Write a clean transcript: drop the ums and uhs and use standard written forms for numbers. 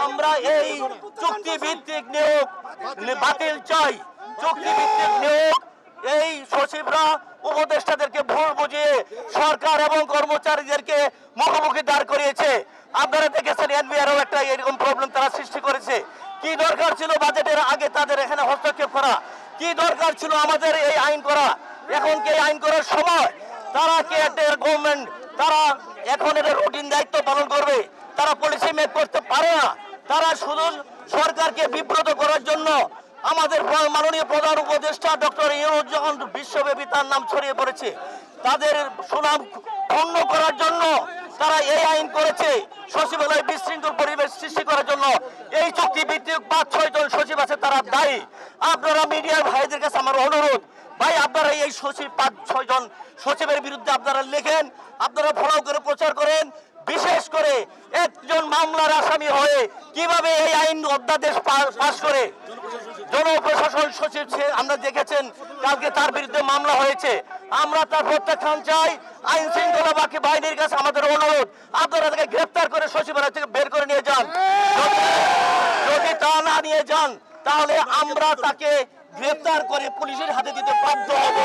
আমরা এই চুক্তিভিত্তিক নিয়োগ বাতিল চাই। চুক্তিভিত্তিক নিয়োগ এই সচিবরা উপদেষ্টাদেরকে ভুল বুঝিয়ে সরকার এবং কর্মচারীদেরকে মুখোমুখি দাঁড় করিয়েছে। আপনারা দেখেছেন এনবিআরও একটা এরকম প্রবলেম তারা সৃষ্টি করেছে। কি দরকার ছিল বাজেটের আগে তাদের এখানে হস্তক্ষেপ করা? কি দরকার ছিল আমাদের এই আইন করা? এখন কি আইন করার সময়? তারা কি একটা গভর্নমেন্ট, তারা এখন এটা রুটিন দায়িত্ব পালন করবে? তারা পলিসি মেক করতে পারে না। তারা শুধু সরকারকে বিব্রত করার জন্য আমাদের মাননীয় প্রধান উপদেষ্টা ডক্টর ইউনূস যখন বিশ্বব্যাপী তার নাম ছড়িয়ে পড়েছে, তাদের সুনাম ভঙ্গ করার জন্য তারা এই আইন করেছে, সচিবালয়ে বিশৃঙ্খল পরিবেশ সৃষ্টি করার জন্য। এই চুক্তিভিত্তিক ৫-৬ জন সচিব আছে, তারা দায়ী। আপনারা মিডিয়ার ভাইদের কাছে আমার অনুরোধ, ভাই আপনারা এই সচিব ৫-৬ জন সচিবের বিরুদ্ধে আপনারা লেখেন, আপনারা ফলো করে প্রচার করেন। বিশেষ করে একজন মামলার আসামি হয়ে কিভাবে এই আইন অধ্যাদেশ পাশ করে জনপ্রশাসন সচিব আমরা দেখেছেন কালকে তার বিরুদ্ধে মামলা হয়েছে। আমরা তার প্রত্যাখ্যান চাই। আইন শৃঙ্খলা বাহিনীর কাছে আমাদের অনুরোধ, আপনারা তাকে গ্রেফতার করে সচিবালয় থেকে বের করে নিয়ে যান। যদি তা না নিয়ে যান তাহলে আমরা তাকে গ্রেফতার করে পুলিশের হাতে দিতে বাধ্য হব।